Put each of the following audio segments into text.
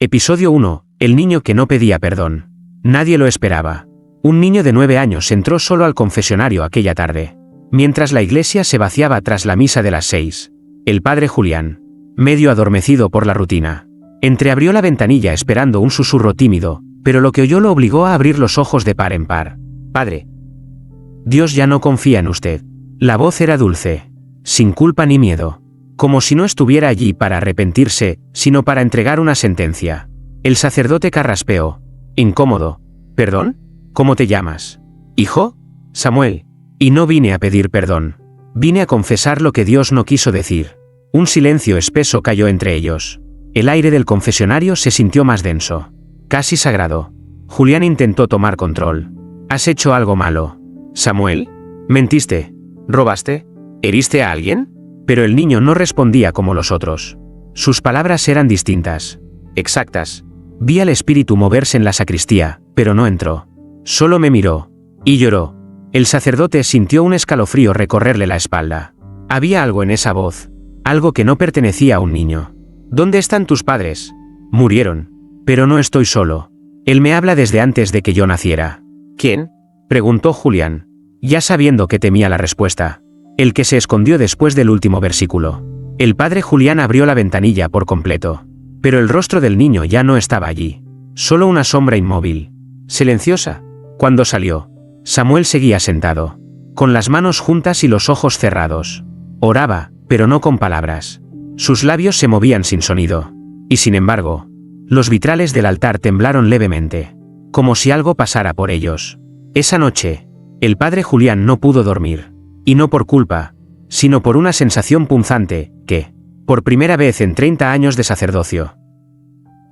Episodio 1. El niño que no pedía perdón. Nadie lo esperaba. Un niño de 9 años entró solo al confesionario aquella tarde. Mientras la iglesia se vaciaba tras la misa de las 6. El padre Julián, medio adormecido por la rutina, entreabrió la ventanilla esperando un susurro tímido, pero lo que oyó lo obligó a abrir los ojos de par en par. Padre. Dios ya no confía en usted. La voz era dulce, sin culpa ni miedo. Como si no estuviera allí para arrepentirse, sino para entregar una sentencia. El sacerdote carraspeó, incómodo. ¿Perdón? ¿Cómo te llamas? ¿Hijo? Samuel. Y no vine a pedir perdón. Vine a confesar lo que Dios no quiso decir. Un silencio espeso cayó entre ellos. El aire del confesionario se sintió más denso, casi sagrado. Julián intentó tomar control. ¿Has hecho algo malo? Samuel. ¿Mentiste? ¿Robaste? ¿Heriste a alguien? Pero el niño no respondía como los otros. Sus palabras eran distintas, exactas. Vi al espíritu moverse en la sacristía, pero no entró. Solo me miró. Y lloró. El sacerdote sintió un escalofrío recorrerle la espalda. Había algo en esa voz. Algo que no pertenecía a un niño. ¿Dónde están tus padres? Murieron. Pero no estoy solo. Él me habla desde antes de que yo naciera. ¿Quién? Preguntó Julián, ya sabiendo que temía la respuesta. El que se escondió después del último versículo. El padre Julián abrió la ventanilla por completo. Pero el rostro del niño ya no estaba allí. Solo una sombra inmóvil. Silenciosa. Cuando salió, Samuel seguía sentado, con las manos juntas y los ojos cerrados. Oraba, pero no con palabras. Sus labios se movían sin sonido. Y sin embargo, los vitrales del altar temblaron levemente, como si algo pasara por ellos. Esa noche, el padre Julián no pudo dormir. Y no por culpa, sino por una sensación punzante, que, por primera vez en 30 años de sacerdocio,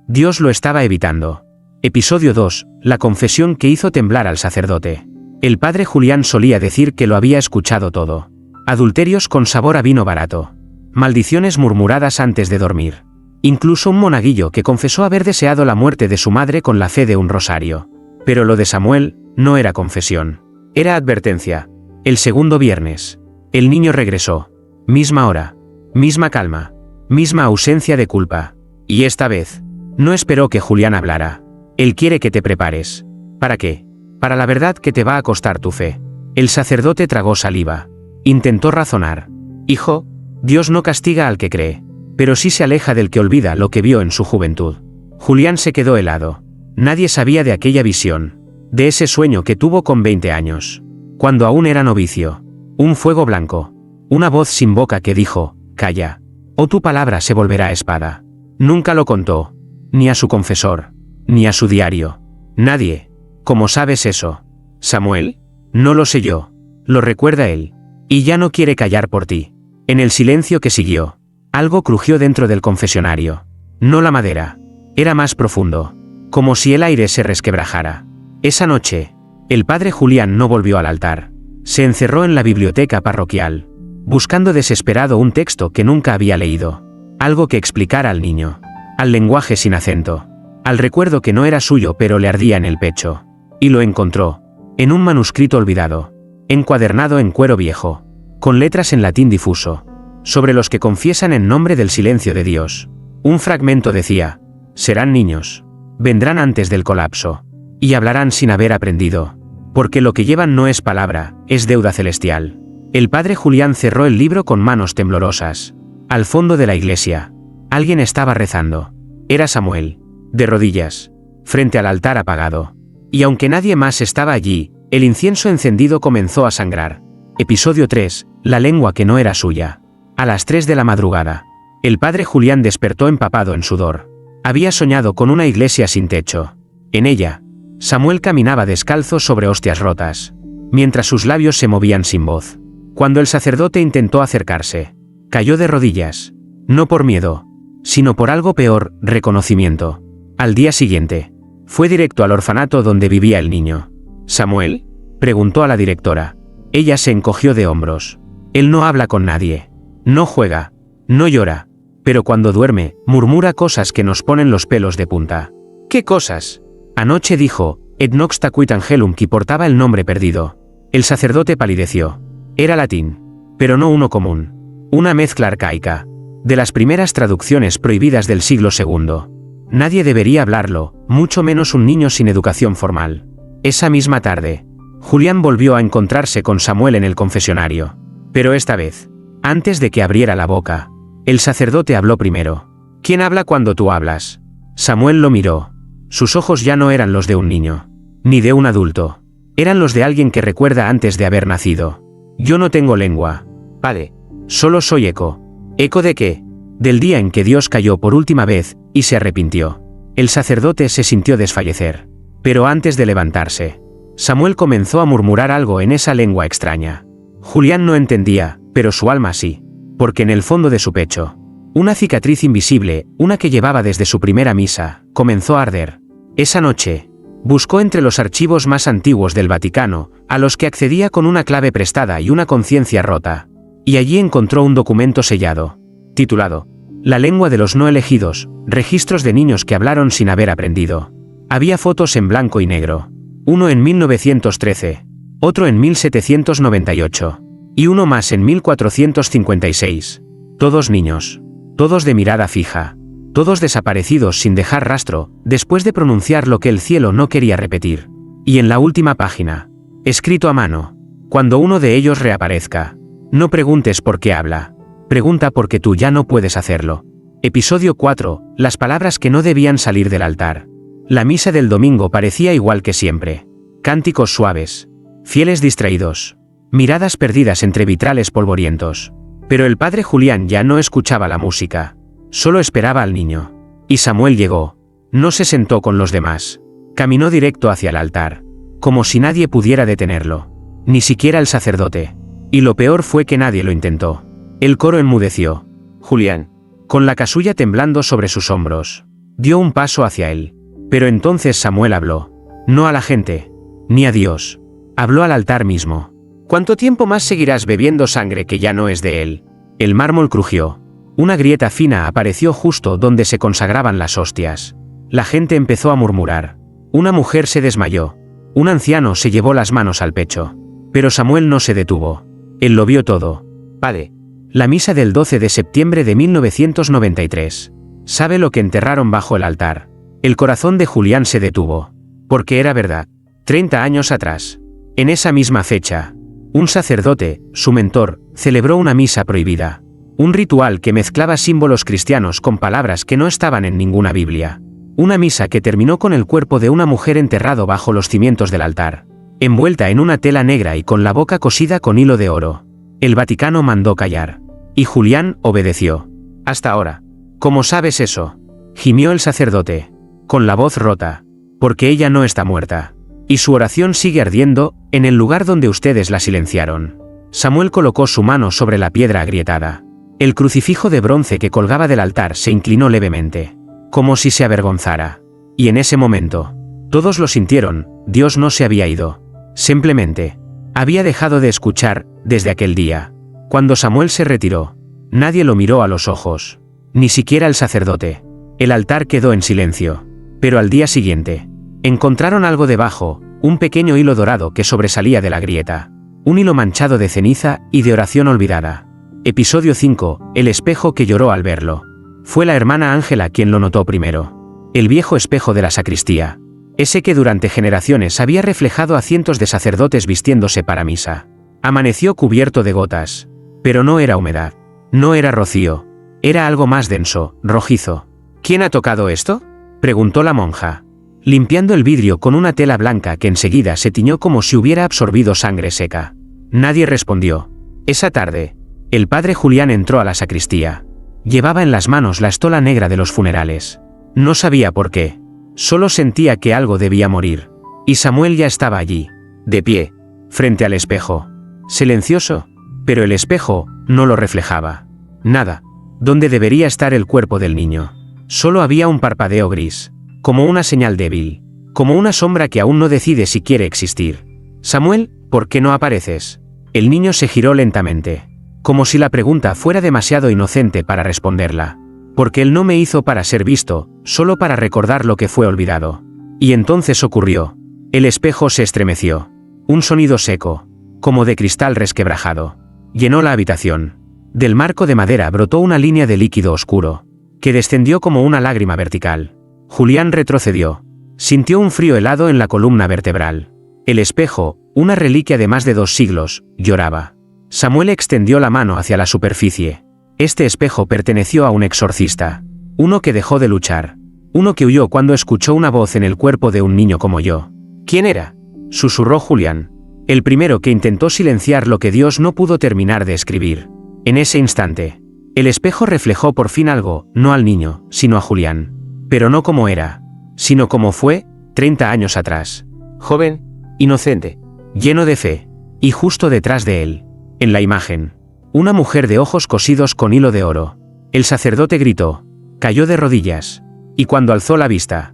Dios lo estaba evitando. Episodio 2. La confesión que hizo temblar al sacerdote. El padre Julián solía decir que lo había escuchado todo. Adulterios con sabor a vino barato. Maldiciones murmuradas antes de dormir. Incluso un monaguillo que confesó haber deseado la muerte de su madre con la fe de un rosario. Pero lo de Samuel no era confesión. Era advertencia. El segundo viernes. El niño regresó. Misma hora. Misma calma. Misma ausencia de culpa. Y esta vez, no esperó que Julián hablara. Él quiere que te prepares. ¿Para qué? Para la verdad que te va a costar tu fe. El sacerdote tragó saliva. Intentó razonar. Hijo, Dios no castiga al que cree, pero sí se aleja del que olvida lo que vio en su juventud. Julián se quedó helado. Nadie sabía de aquella visión, de ese sueño que tuvo con 20 años. Cuando aún era novicio. Un fuego blanco. Una voz sin boca que dijo, calla, o tu palabra se volverá espada. Nunca lo contó. Ni a su confesor. Ni a su diario. Nadie. ¿Cómo sabes eso? Samuel. No lo sé yo. Lo recuerda él. Y ya no quiere callar por ti. En el silencio que siguió, algo crujió dentro del confesionario. No la madera. Era más profundo. Como si el aire se resquebrajara. Esa noche, el padre Julián no volvió al altar. Se encerró en la biblioteca parroquial, buscando desesperado un texto que nunca había leído. Algo que explicara al niño. Al lenguaje sin acento. Al recuerdo que no era suyo pero le ardía en el pecho. Y lo encontró. En un manuscrito olvidado. Encuadernado en cuero viejo. Con letras en latín difuso. Sobre los que confiesan en nombre del silencio de Dios. Un fragmento decía: serán niños. Vendrán antes del colapso. Y hablarán sin haber aprendido. Porque lo que llevan no es palabra, es deuda celestial. El padre Julián cerró el libro con manos temblorosas. Al fondo de la iglesia, alguien estaba rezando. Era Samuel. De rodillas. Frente al altar apagado. Y aunque nadie más estaba allí, el incienso encendido comenzó a sangrar. Episodio 3. La lengua que no era suya. A las 3 de la madrugada. El padre Julián despertó empapado en sudor. Había soñado con una iglesia sin techo. En ella, Samuel caminaba descalzo sobre hostias rotas, mientras sus labios se movían sin voz. Cuando el sacerdote intentó acercarse, cayó de rodillas. No por miedo, sino por algo peor, reconocimiento. Al día siguiente, fue directo al orfanato donde vivía el niño. ¿Samuel? Preguntó a la directora. Ella se encogió de hombros. Él no habla con nadie. No juega. No llora. Pero cuando duerme, murmura cosas que nos ponen los pelos de punta. ¿Qué cosas? Anoche dijo, et nox tacuit angelum, que portaba el nombre perdido. El sacerdote palideció. Era latín. Pero no uno común. Una mezcla arcaica. De las primeras traducciones prohibidas del siglo II. Nadie debería hablarlo, mucho menos un niño sin educación formal. Esa misma tarde, Julián volvió a encontrarse con Samuel en el confesionario. Pero esta vez, antes de que abriera la boca, el sacerdote habló primero. ¿Quién habla cuando tú hablas? Samuel lo miró. Sus ojos ya no eran los de un niño, ni de un adulto. Eran los de alguien que recuerda antes de haber nacido. Yo no tengo lengua, padre. Solo soy eco. ¿Eco de qué? Del día en que Dios cayó por última vez, y se arrepintió. El sacerdote se sintió desfallecer. Pero antes de levantarse, Samuel comenzó a murmurar algo en esa lengua extraña. Julián no entendía, pero su alma sí. Porque en el fondo de su pecho, una cicatriz invisible, una que llevaba desde su primera misa, comenzó a arder. Esa noche, buscó entre los archivos más antiguos del Vaticano, a los que accedía con una clave prestada y una conciencia rota. Y allí encontró un documento sellado, titulado La lengua de los no elegidos, registros de niños que hablaron sin haber aprendido. Había fotos en blanco y negro. Uno en 1913, otro en 1798, y uno más en 1456. Todos niños. Todos de mirada fija. Todos desaparecidos sin dejar rastro, después de pronunciar lo que el cielo no quería repetir. Y en la última página, escrito a mano, cuando uno de ellos reaparezca, no preguntes por qué habla. Pregunta porque tú ya no puedes hacerlo. Episodio 4. Las palabras que no debían salir del altar. La misa del domingo parecía igual que siempre. Cánticos suaves. Fieles distraídos. Miradas perdidas entre vitrales polvorientos. Pero el padre Julián ya no escuchaba la música. Solo esperaba al niño. Y Samuel llegó. No se sentó con los demás. Caminó directo hacia el altar. Como si nadie pudiera detenerlo. Ni siquiera el sacerdote. Y lo peor fue que nadie lo intentó. El coro enmudeció. Julián, con la casulla temblando sobre sus hombros, dio un paso hacia él. Pero entonces Samuel habló. No a la gente, ni a Dios. Habló al altar mismo. ¿Cuánto tiempo más seguirás bebiendo sangre que ya no es de él? El mármol crujió. Una grieta fina apareció justo donde se consagraban las hostias. La gente empezó a murmurar. Una mujer se desmayó. Un anciano se llevó las manos al pecho. Pero Samuel no se detuvo. Él lo vio todo. Padre. La misa del 12 de septiembre de 1993. ¿Sabe lo que enterraron bajo el altar? El corazón de Julián se detuvo. Porque era verdad. 30 años atrás. En esa misma fecha, un sacerdote, su mentor, celebró una misa prohibida. Un ritual que mezclaba símbolos cristianos con palabras que no estaban en ninguna Biblia. Una misa que terminó con el cuerpo de una mujer enterrado bajo los cimientos del altar, envuelta en una tela negra y con la boca cosida con hilo de oro. El Vaticano mandó callar. Y Julián obedeció. Hasta ahora. ¿Cómo sabes eso? Gimió el sacerdote, con la voz rota. Porque ella no está muerta. Y su oración sigue ardiendo, en el lugar donde ustedes la silenciaron. Samuel colocó su mano sobre la piedra agrietada. El crucifijo de bronce que colgaba del altar se inclinó levemente, como si se avergonzara. Y en ese momento, todos lo sintieron, Dios no se había ido. Simplemente, había dejado de escuchar, desde aquel día. Cuando Samuel se retiró, nadie lo miró a los ojos. Ni siquiera el sacerdote. El altar quedó en silencio. Pero al día siguiente, encontraron algo debajo, un pequeño hilo dorado que sobresalía de la grieta. Un hilo manchado de ceniza y de oración olvidada. Episodio 5. El espejo que lloró al verlo. Fue la hermana Ángela quien lo notó primero. El viejo espejo de la sacristía. Ese que durante generaciones había reflejado a cientos de sacerdotes vistiéndose para misa. Amaneció cubierto de gotas. Pero no era humedad. No era rocío. Era algo más denso, rojizo. ¿Quién ha tocado esto?, preguntó la monja, limpiando el vidrio con una tela blanca que enseguida se tiñó como si hubiera absorbido sangre seca. Nadie respondió. Esa tarde, el padre Julián entró a la sacristía. Llevaba en las manos la estola negra de los funerales. No sabía por qué. Solo sentía que algo debía morir. Y Samuel ya estaba allí, de pie, frente al espejo. Silencioso, pero el espejo no lo reflejaba. Nada. ¿Dónde debería estar el cuerpo del niño? Solo había un parpadeo gris, como una señal débil, como una sombra que aún no decide si quiere existir. Samuel, ¿por qué no apareces? El niño se giró lentamente, como si la pregunta fuera demasiado inocente para responderla. Porque él no me hizo para ser visto, solo para recordar lo que fue olvidado. Y entonces ocurrió. El espejo se estremeció. Un sonido seco, como de cristal resquebrajado, llenó la habitación. Del marco de madera brotó una línea de líquido oscuro, que descendió como una lágrima vertical. Julián retrocedió. Sintió un frío helado en la columna vertebral. El espejo, una reliquia de más de 2 siglos, lloraba. Samuel extendió la mano hacia la superficie. Este espejo perteneció a un exorcista. Uno que dejó de luchar. Uno que huyó cuando escuchó una voz en el cuerpo de un niño como yo. ¿Quién era?, susurró Julián. El primero que intentó silenciar lo que Dios no pudo terminar de escribir. En ese instante, el espejo reflejó por fin algo, no al niño, sino a Julián. Pero no como era, sino como fue, 30 años atrás. Joven, inocente, lleno de fe, y justo detrás de él, en la imagen, una mujer de ojos cosidos con hilo de oro. El sacerdote gritó, cayó de rodillas, y cuando alzó la vista,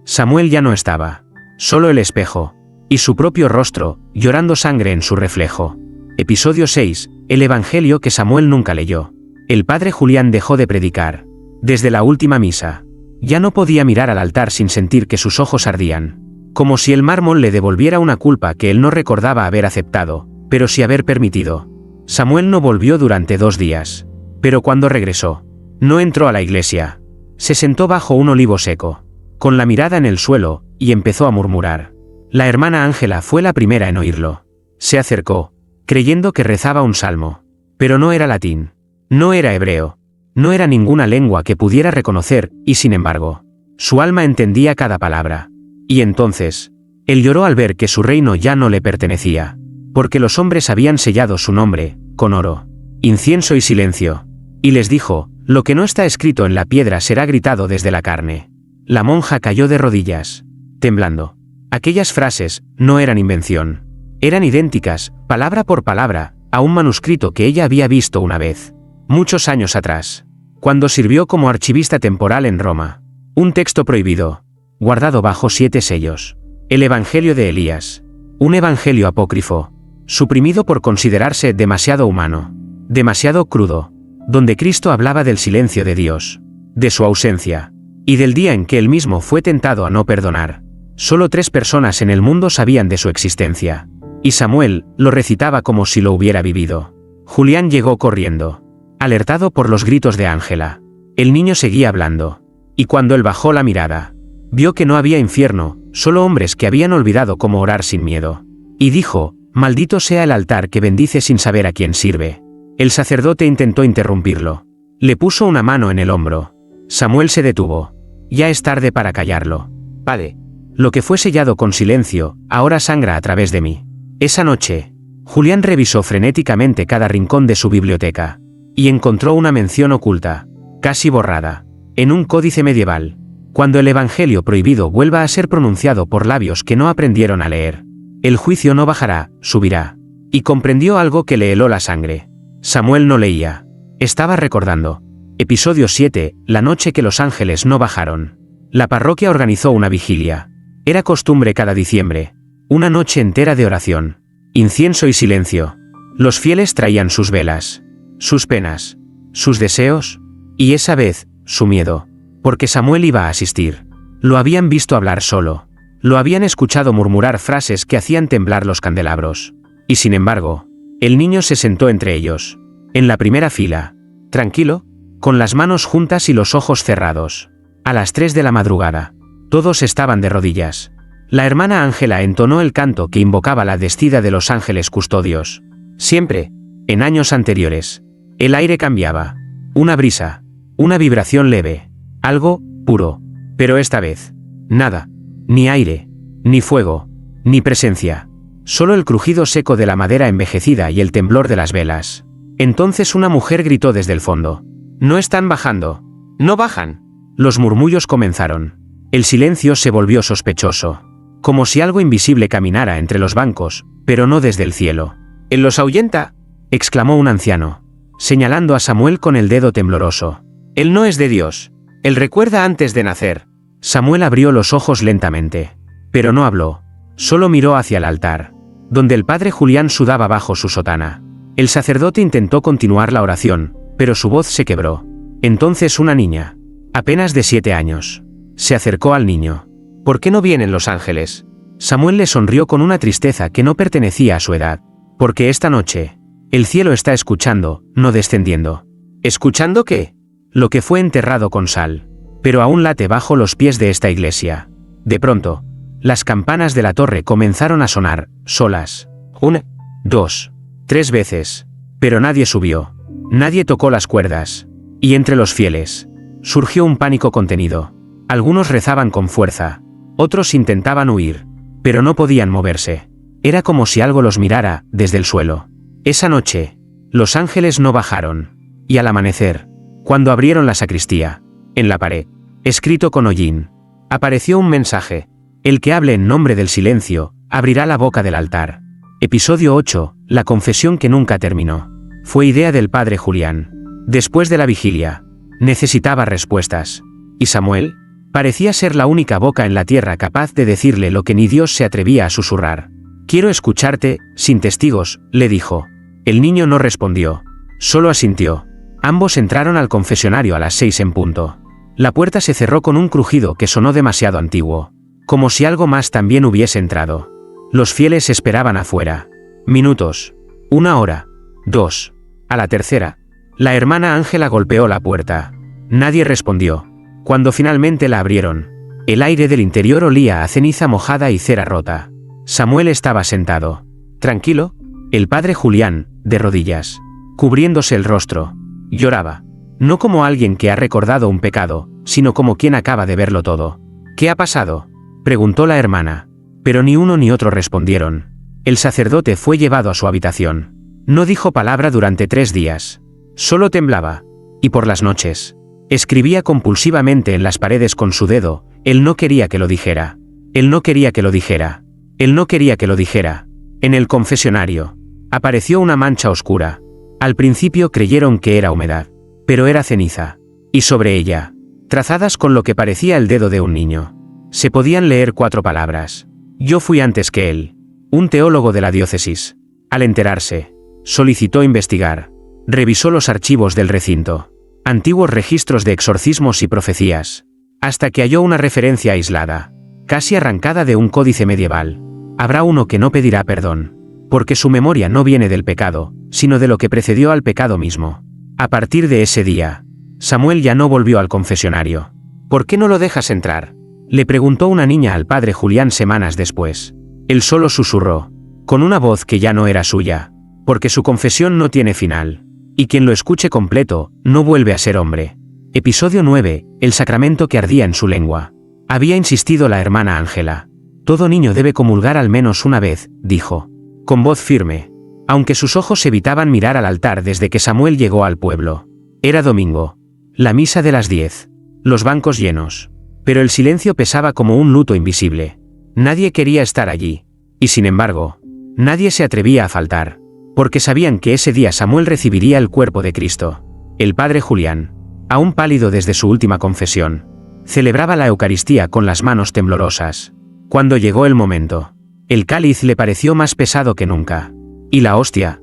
Samuel ya no estaba, solo el espejo, y su propio rostro, llorando sangre en su reflejo. Episodio 6, el Evangelio que Samuel nunca leyó. El padre Julián dejó de predicar. Desde la última misa, ya no podía mirar al altar sin sentir que sus ojos ardían, como si el mármol le devolviera una culpa que él no recordaba haber aceptado, pero sí haber permitido. Samuel no volvió durante 2 días, pero cuando regresó, no entró a la iglesia. Se sentó bajo un olivo seco, con la mirada en el suelo, y empezó a murmurar. La hermana Ángela fue la primera en oírlo. Se acercó, creyendo que rezaba un salmo, pero no era latín, no era hebreo, no era ninguna lengua que pudiera reconocer, y sin embargo, su alma entendía cada palabra. Y entonces, él lloró al ver que su reino ya no le pertenecía, porque los hombres habían sellado su nombre, con oro, incienso y silencio. Y les dijo, lo que no está escrito en la piedra será gritado desde la carne. La monja cayó de rodillas, temblando. Aquellas frases no eran invención. Eran idénticas, palabra por palabra, a un manuscrito que ella había visto una vez, muchos años atrás, cuando sirvió como archivista temporal en Roma. Un texto prohibido, guardado bajo 7 sellos. El Evangelio de Elías. Un evangelio apócrifo, suprimido por considerarse demasiado humano, demasiado crudo, donde Cristo hablaba del silencio de Dios, de su ausencia, y del día en que él mismo fue tentado a no perdonar. Solo 3 personas en el mundo sabían de su existencia. Y Samuel lo recitaba como si lo hubiera vivido. Julián llegó corriendo, alertado por los gritos de Ángela. El niño seguía hablando. Y cuando él bajó la mirada, vio que no había infierno, solo hombres que habían olvidado cómo orar sin miedo. Y dijo, maldito sea el altar que bendice sin saber a quién sirve. El sacerdote intentó interrumpirlo. Le puso una mano en el hombro. Samuel se detuvo. Ya es tarde para callarlo. Padre. Lo que fue sellado con silencio, ahora sangra a través de mí. Esa noche, Julián revisó frenéticamente cada rincón de su biblioteca, y encontró una mención oculta, casi borrada, en un códice medieval. Cuando el Evangelio prohibido vuelva a ser pronunciado por labios que no aprendieron a leer, el juicio no bajará, subirá. Y comprendió algo que le heló la sangre. Samuel no leía. Estaba recordando. Episodio 7, la noche que los ángeles no bajaron. La parroquia organizó una vigilia. Era costumbre cada diciembre. Una noche entera de oración, incienso y silencio. Los fieles traían sus velas, sus penas, sus deseos, y esa vez, su miedo, porque Samuel iba a asistir. Lo habían visto hablar solo, lo habían escuchado murmurar frases que hacían temblar los candelabros. Y sin embargo, el niño se sentó entre ellos, en la primera fila, tranquilo, con las manos juntas y los ojos cerrados. A las 3 de la madrugada, todos estaban de rodillas. La hermana Ángela entonó el canto que invocaba la descida de los ángeles custodios. Siempre, en años anteriores, el aire cambiaba. Una brisa, una vibración leve, algo puro. Pero esta vez, nada. Ni aire, ni fuego, ni presencia. Solo el crujido seco de la madera envejecida y el temblor de las velas. Entonces una mujer gritó desde el fondo. «No están bajando. No bajan». Los murmullos comenzaron. El silencio se volvió sospechoso. Como si algo invisible caminara entre los bancos, pero no desde el cielo. «¿Él los ahuyenta?», exclamó un anciano, señalando a Samuel con el dedo tembloroso. «Él no es de Dios. Él recuerda antes de nacer». Samuel abrió los ojos lentamente. Pero no habló. Solo miró hacia el altar, donde el padre Julián sudaba bajo su sotana. El sacerdote intentó continuar la oración, pero su voz se quebró. Entonces una niña, apenas de 7 años, se acercó al niño. «¿Por qué no vienen los ángeles?». Samuel le sonrió con una tristeza que no pertenecía a su edad. «Porque esta noche, el cielo está escuchando, no descendiendo». «¿Escuchando qué?». «Lo que fue enterrado con sal». pero aún late bajo los pies de esta iglesia. De pronto, las campanas de la torre comenzaron a sonar, solas. 1, 2, 3 veces. Pero nadie subió. Nadie tocó las cuerdas. Y entre los fieles, surgió un pánico contenido. Algunos rezaban con fuerza. Otros intentaban huir. Pero no podían moverse. Era como si algo los mirara, desde el suelo. Esa noche, los ángeles no bajaron. Y al amanecer, cuando abrieron la sacristía, en la pared, escrito con hollín, apareció un mensaje. El que hable en nombre del silencio, abrirá la boca del altar. Episodio 8, la confesión que nunca terminó. Fue idea del padre Julián. Después de la vigilia, necesitaba respuestas. Y Samuel parecía ser la única boca en la tierra capaz de decirle lo que ni Dios se atrevía a susurrar. Quiero escucharte, sin testigos, le dijo. El niño no respondió. Solo asintió. Ambos entraron al confesionario a las 6 en punto. La puerta se cerró con un crujido que sonó demasiado antiguo. Como si algo más también hubiese entrado. Los fieles esperaban afuera. Minutos. 1 hora. 2. A la tercera, la hermana Ángela golpeó la puerta. Nadie respondió. Cuando finalmente la abrieron, el aire del interior olía a ceniza mojada y cera rota. Samuel estaba sentado. Tranquilo. El padre Julián, de rodillas, cubriéndose el rostro, lloraba. No como alguien que ha recordado un pecado, sino como quien acaba de verlo todo. ¿Qué ha pasado?, preguntó la hermana. Pero ni uno ni otro respondieron. El sacerdote fue llevado a su habitación. No dijo palabra durante 3 días. Solo temblaba. Y por las noches, escribía compulsivamente en las paredes con su dedo. Él no quería que lo dijera. Él no quería que lo dijera. Él no quería que lo dijera. En el confesionario, apareció una mancha oscura. Al principio creyeron que era humedad. Pero era ceniza. Y sobre ella, trazadas con lo que parecía el dedo de un niño, se podían leer 4 palabras. Yo fui antes que él. Un teólogo de la diócesis, al enterarse, solicitó investigar. Revisó los archivos del recinto, antiguos registros de exorcismos y profecías, hasta que halló una referencia aislada, casi arrancada de un códice medieval. Habrá uno que no pedirá perdón, porque su memoria no viene del pecado, sino de lo que precedió al pecado mismo. A partir de ese día, Samuel ya no volvió al confesionario. ¿Por qué no lo dejas entrar?, le preguntó una niña al padre Julián semanas después. Él solo susurró, con una voz que ya no era suya, porque su confesión no tiene final. Y quien lo escuche completo, no vuelve a ser hombre. Episodio 9, el sacramento que ardía en su lengua. Había insistido la hermana Ángela. Todo niño debe comulgar al menos una vez, dijo, con voz firme, aunque sus ojos evitaban mirar al altar desde que Samuel llegó al pueblo. Era domingo. La misa de las 10. Los bancos llenos. Pero el silencio pesaba como un luto invisible. Nadie quería estar allí. Y sin embargo, nadie se atrevía a faltar. Porque sabían que ese día Samuel recibiría el cuerpo de Cristo. El padre Julián, aún pálido desde su última confesión, celebraba la Eucaristía con las manos temblorosas. Cuando llegó el momento, el cáliz le pareció más pesado que nunca. Y la hostia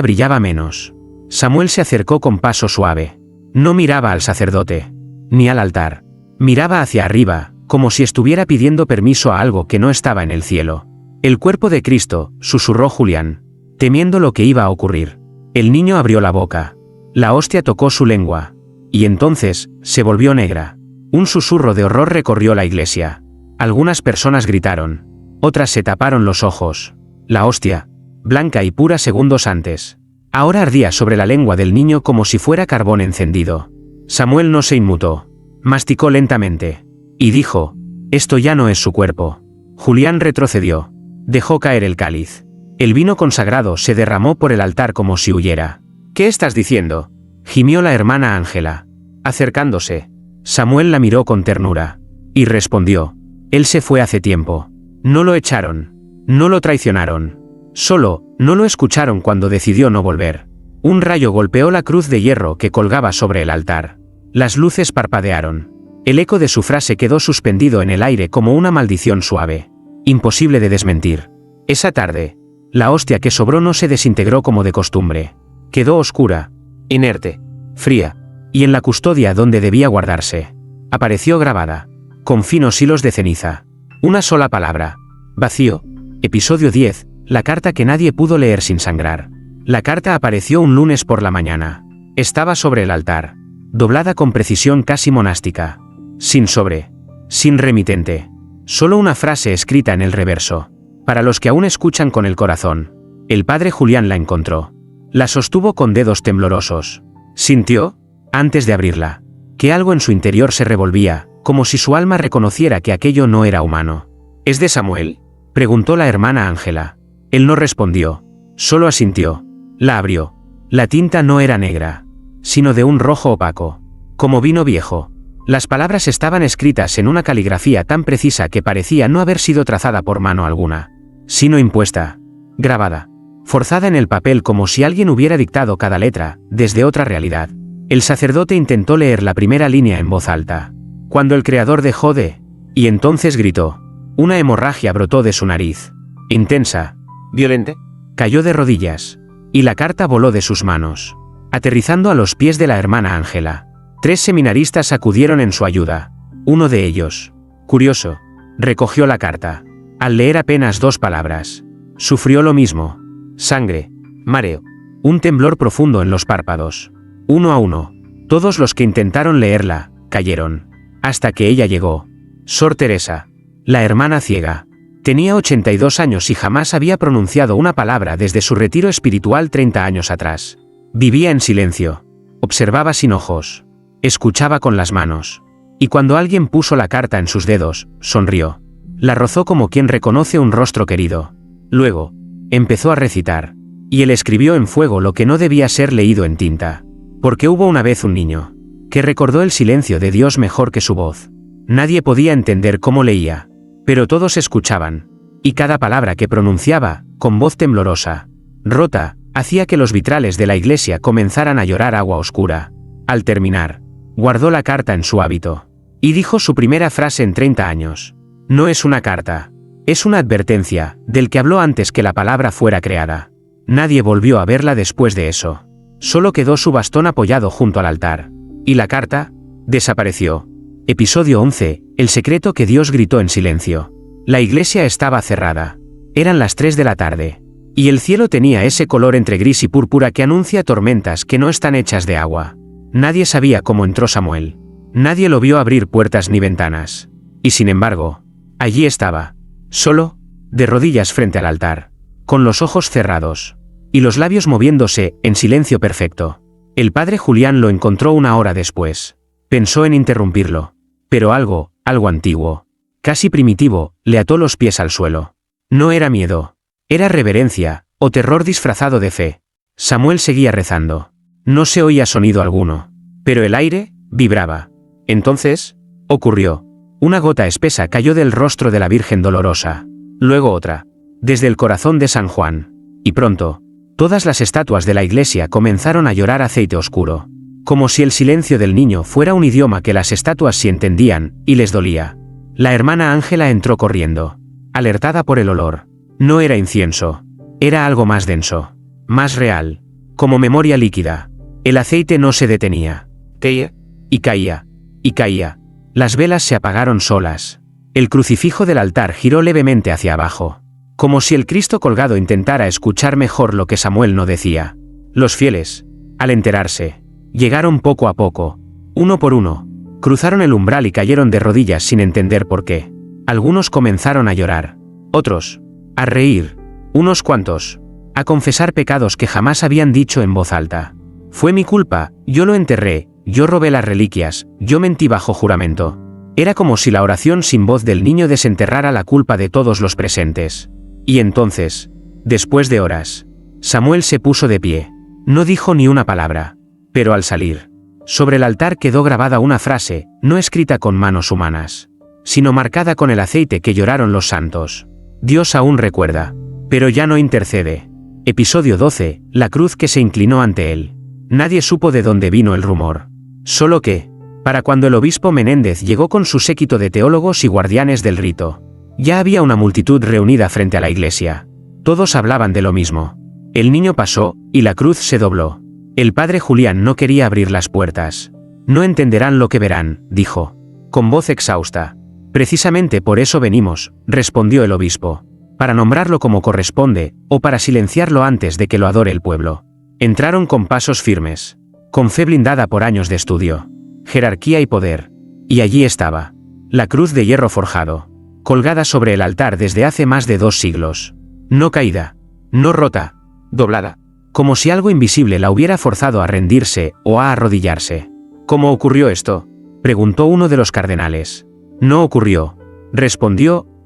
brillaba menos. Samuel se acercó con paso suave. No miraba al sacerdote, ni al altar. Miraba hacia arriba, como si estuviera pidiendo permiso a algo que no estaba en el cielo. El cuerpo de Cristo, susurró Julián, temiendo lo que iba a ocurrir. El niño abrió la boca. La hostia tocó su lengua. Y entonces, se volvió negra. Un susurro de horror recorrió la iglesia. Algunas personas gritaron. Otras se taparon los ojos. La hostia, blanca y pura segundos antes, ahora ardía sobre la lengua del niño como si fuera carbón encendido. Samuel no se inmutó. Masticó lentamente. Y dijo, esto ya no es su cuerpo. Julián retrocedió. Dejó caer el cáliz. El vino consagrado se derramó por el altar como si huyera. ¿Qué estás diciendo?, gimió la hermana Ángela, acercándose. Samuel la miró con ternura. Y respondió, él se fue hace tiempo. No lo echaron. No lo traicionaron. Solo, no lo escucharon cuando decidió no volver. Un rayo golpeó la cruz de hierro que colgaba sobre el altar. Las luces parpadearon. El eco de su frase quedó suspendido en el aire como una maldición suave. Imposible de desmentir. Esa tarde, la hostia que sobró no se desintegró como de costumbre. Quedó oscura, inerte, fría, y en la custodia donde debía guardarse, apareció grabada, con finos hilos de ceniza, una sola palabra: vacío. Episodio 10, la carta que nadie pudo leer sin sangrar. La carta apareció un lunes por la mañana. Estaba sobre el altar, doblada con precisión casi monástica. sin sobre, sin remitente. Solo una frase escrita en el reverso. Para los que aún escuchan con el corazón. El padre Julián la encontró. La sostuvo con dedos temblorosos. Sintió, antes de abrirla, que algo en su interior se revolvía, como si su alma reconociera que aquello no era humano. ¿Es de Samuel?, preguntó la hermana Ángela. Él no respondió, solo asintió. La abrió. La tinta no era negra, sino de un rojo opaco, como vino viejo. Las palabras estaban escritas en una caligrafía tan precisa que parecía no haber sido trazada por mano alguna, sino impuesta, grabada, forzada en el papel como si alguien hubiera dictado cada letra, desde otra realidad. El sacerdote intentó leer la primera línea en voz alta, cuando el creador dejó de, y entonces gritó. Una hemorragia brotó de su nariz, intensa, violenta, cayó de rodillas, y la carta voló de sus manos, aterrizando a los pies de la hermana Ángela. 3 seminaristas acudieron en su ayuda. Uno de ellos, curioso, recogió la carta. Al leer apenas 2 palabras, sufrió lo mismo. Sangre, mareo, un temblor profundo en los párpados. Uno a uno, todos los que intentaron leerla, cayeron, hasta que ella llegó. Sor Teresa, la hermana ciega. Tenía 82 años y jamás había pronunciado una palabra desde su retiro espiritual 30 años atrás. Vivía en silencio, observaba sin ojos, escuchaba con las manos, y cuando alguien puso la carta en sus dedos, sonrió. La rozó como quien reconoce un rostro querido. Luego, empezó a recitar, y él escribió en fuego lo que no debía ser leído en tinta. Porque hubo una vez un niño, que recordó el silencio de Dios mejor que su voz. Nadie podía entender cómo leía, pero todos escuchaban, y cada palabra que pronunciaba, con voz temblorosa, rota, hacía que los vitrales de la iglesia comenzaran a llorar agua oscura. Al terminar, guardó la carta en su hábito, y dijo su primera frase en 30 años. No es una carta, es una advertencia, del que habló antes que la palabra fuera creada. Nadie volvió a verla después de eso. Solo quedó su bastón apoyado junto al altar, y la carta desapareció. Episodio 11. El secreto que Dios gritó en silencio. La iglesia estaba cerrada. Eran las 3 de la tarde. Y el cielo tenía ese color entre gris y púrpura que anuncia tormentas que no están hechas de agua. Nadie sabía cómo entró Samuel. Nadie lo vio abrir puertas ni ventanas. Y sin embargo, allí estaba, solo, de rodillas frente al altar, con los ojos cerrados, y los labios moviéndose, en silencio perfecto. El padre Julián lo encontró 1 hora después. Pensó en interrumpirlo, pero algo antiguo, casi primitivo, le ató los pies al suelo. No era miedo, era reverencia, o terror disfrazado de fe. Samuel seguía rezando. No se oía sonido alguno, pero el aire vibraba. Entonces, ocurrió. Una gota espesa cayó del rostro de la Virgen Dolorosa, luego otra, desde el corazón de San Juan, y pronto, todas las estatuas de la iglesia comenzaron a llorar aceite oscuro, como si el silencio del niño fuera un idioma que las estatuas sí entendían, y les dolía. La hermana Ángela entró corriendo, alertada por el olor. No era incienso, era algo más denso, más real, como memoria líquida. El aceite no se detenía. Caía, y caía, y caía. Las velas se apagaron solas. El crucifijo del altar giró levemente hacia abajo, como si el Cristo colgado intentara escuchar mejor lo que Samuel no decía. Los fieles, al enterarse, llegaron poco a poco, uno por uno, cruzaron el umbral y cayeron de rodillas sin entender por qué. Algunos comenzaron a llorar, otros, a reír, unos cuantos, a confesar pecados que jamás habían dicho en voz alta. Fue mi culpa, yo lo enterré, yo robé las reliquias, yo mentí bajo juramento. Era como si la oración sin voz del niño desenterrara la culpa de todos los presentes. Y entonces, después de horas, Samuel se puso de pie. No dijo ni una palabra. Pero al salir, sobre el altar quedó grabada una frase, no escrita con manos humanas, sino marcada con el aceite que lloraron los santos. Dios aún recuerda, pero ya no intercede. Episodio 12. La cruz que se inclinó ante él. Nadie supo de dónde vino el rumor. Solo que, para cuando el obispo Menéndez llegó con su séquito de teólogos y guardianes del rito, ya había una multitud reunida frente a la iglesia. Todos hablaban de lo mismo. El niño pasó, y la cruz se dobló. El padre Julián no quería abrir las puertas. No entenderán lo que verán, dijo, con voz exhausta. Precisamente por eso venimos, respondió el obispo, para nombrarlo como corresponde, o para silenciarlo antes de que lo adore el pueblo. Entraron con pasos firmes, con fe blindada por años de estudio, jerarquía y poder, Y allí estaba. La cruz de hierro forjado, colgada sobre el altar desde hace más de 2 siglos. No caída, no rota, doblada, como si algo invisible la hubiera forzado a rendirse o a arrodillarse. ¿Cómo ocurrió esto?, preguntó uno de los cardenales. No ocurrió,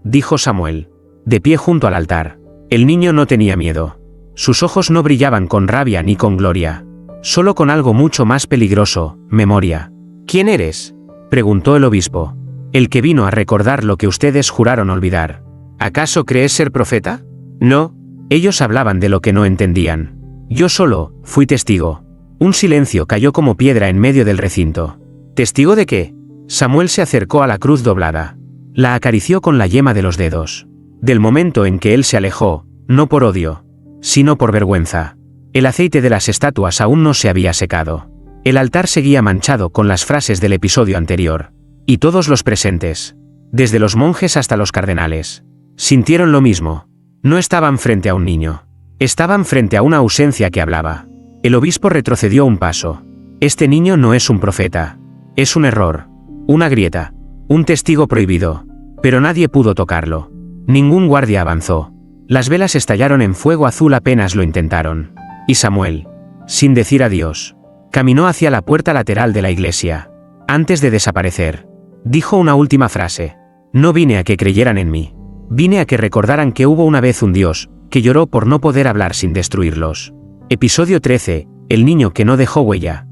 dijo Samuel, de pie junto al altar. El niño no tenía miedo. Sus ojos no brillaban con rabia ni con gloria, solo con algo mucho más peligroso, memoria. ¿Quién eres?, preguntó el obispo. El que vino a recordar lo que ustedes juraron olvidar. ¿Acaso crees ser profeta? No, ellos hablaban de lo que no entendían. Yo solo fui testigo. Un silencio cayó como piedra en medio del recinto. ¿Testigo de qué? Samuel se acercó a la cruz doblada. La acarició con la yema de los dedos. Del momento en que él se alejó, no por odio, sino por vergüenza. El aceite de las estatuas aún no se había secado. El altar seguía manchado con las frases del episodio anterior. Y todos los presentes, desde los monjes hasta los cardenales, sintieron lo mismo. No estaban frente a un niño. Estaban frente a una ausencia que hablaba. El obispo retrocedió un paso. Este niño no es un profeta. Es un error. Una grieta. Un testigo prohibido. Pero nadie pudo tocarlo. Ningún guardia avanzó. Las velas estallaron en fuego azul apenas lo intentaron. Y Samuel, sin decir adiós, caminó hacia la puerta lateral de la iglesia. Antes de desaparecer, dijo una última frase. No vine a que creyeran en mí. Vine a que recordaran que hubo una vez un Dios, que lloró por no poder hablar sin destruirlos. Episodio 13, el niño que no dejó huella.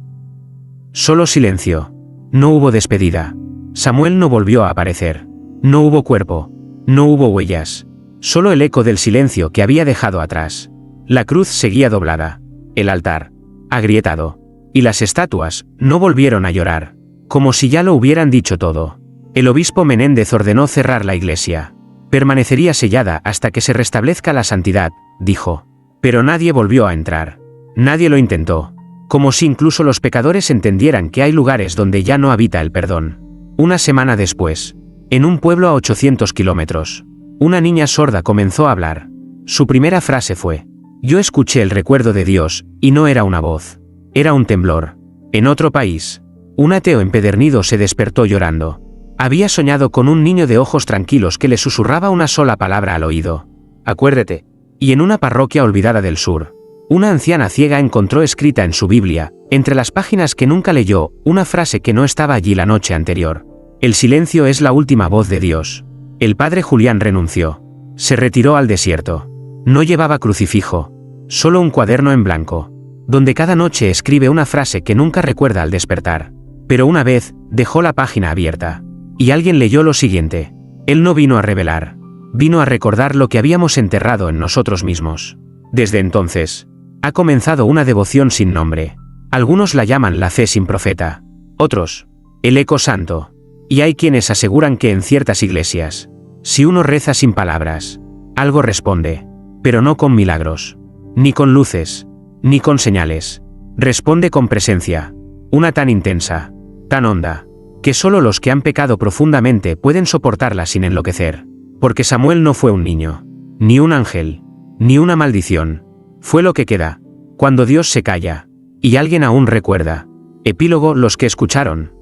Solo silencio. No hubo despedida. Samuel no volvió a aparecer. No hubo cuerpo. No hubo huellas. Solo el eco del silencio que había dejado atrás. La cruz seguía doblada. El altar, agrietado. Y las estatuas no volvieron a llorar. Como si ya lo hubieran dicho todo. El obispo Menéndez ordenó cerrar la iglesia. Permanecería sellada hasta que se restablezca la santidad, dijo. Pero nadie volvió a entrar. Nadie lo intentó. Como si incluso los pecadores entendieran que hay lugares donde ya no habita el perdón. Una semana después, en un pueblo a 800 kilómetros, una niña sorda comenzó a hablar. Su primera frase fue: yo escuché el recuerdo de Dios, y no era una voz. Era un temblor. En otro país, un ateo empedernido se despertó llorando. Había soñado con un niño de ojos tranquilos que le susurraba una sola palabra al oído. Acuérdate. Y en una parroquia olvidada del sur, una anciana ciega encontró escrita en su Biblia, entre las páginas que nunca leyó, una frase que no estaba allí la noche anterior. El silencio es la última voz de Dios. El padre Julián renunció. Se retiró al desierto. No llevaba crucifijo, solo un cuaderno en blanco, donde cada noche escribe una frase que nunca recuerda al despertar. Pero una vez, dejó la página abierta. Y alguien leyó lo siguiente. Él no vino a revelar. Vino a recordar lo que habíamos enterrado en nosotros mismos. Desde entonces, ha comenzado una devoción sin nombre. Algunos la llaman la fe sin profeta. Otros, el eco santo. Y hay quienes aseguran que en ciertas iglesias, si uno reza sin palabras, algo responde. Pero no con milagros. Ni con luces. Ni con señales. Responde con presencia. Una tan intensa, tan honda, que solo los que han pecado profundamente pueden soportarla sin enloquecer. Porque Samuel no fue un niño, ni un ángel, ni una maldición. Fue lo que queda, cuando Dios se calla, y alguien aún recuerda. Epílogo: los que escucharon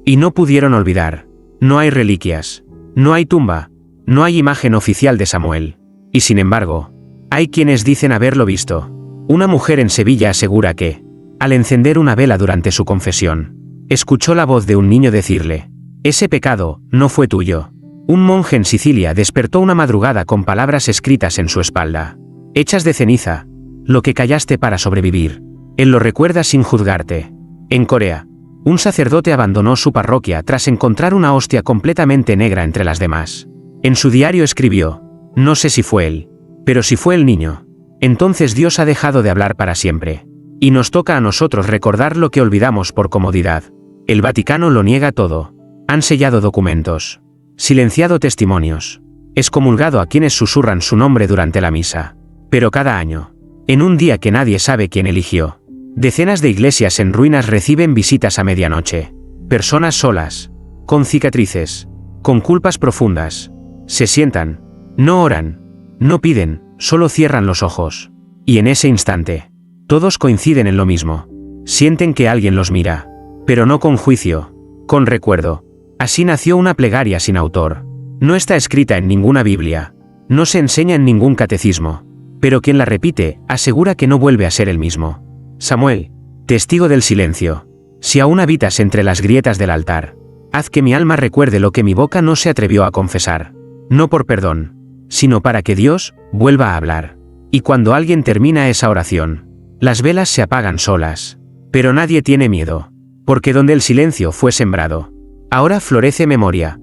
y no pudieron olvidar. No hay reliquias, no hay tumba, no hay imagen oficial de Samuel. Y sin embargo, hay quienes dicen haberlo visto. Una mujer en Sevilla asegura que, al encender una vela durante su confesión, escuchó la voz de un niño decirle: ese pecado no fue tuyo. Un monje en Sicilia despertó una madrugada con palabras escritas en su espalda. Hechas de ceniza, lo que callaste para sobrevivir. Él lo recuerda sin juzgarte. En Corea, un sacerdote abandonó su parroquia tras encontrar una hostia completamente negra entre las demás. En su diario escribió: no sé si fue él, pero si fue el niño, entonces Dios ha dejado de hablar para siempre. Y nos toca a nosotros recordar lo que olvidamos por comodidad. El Vaticano lo niega todo. Han sellado documentos, silenciado testimonios, excomulgado a quienes susurran su nombre durante la misa. Pero cada año, en un día que nadie sabe quién eligió, decenas de iglesias en ruinas reciben visitas a medianoche. Personas solas, con cicatrices, con culpas profundas. Se sientan, no oran, no piden, solo cierran los ojos. Y en ese instante, todos coinciden en lo mismo. Sienten que alguien los mira, pero no con juicio, Con recuerdo. Así nació una plegaria sin autor. No está escrita en ninguna Biblia. No se enseña en ningún catecismo. Pero quien la repite, asegura que no vuelve a ser el mismo. Samuel, testigo del silencio. Si aún habitas entre las grietas del altar, haz que mi alma recuerde lo que mi boca no se atrevió a confesar. No por perdón, sino para que Dios vuelva a hablar. Y cuando alguien termina esa oración, las velas se apagan solas. Pero nadie tiene miedo, porque donde el silencio fue sembrado, ahora florece memoria.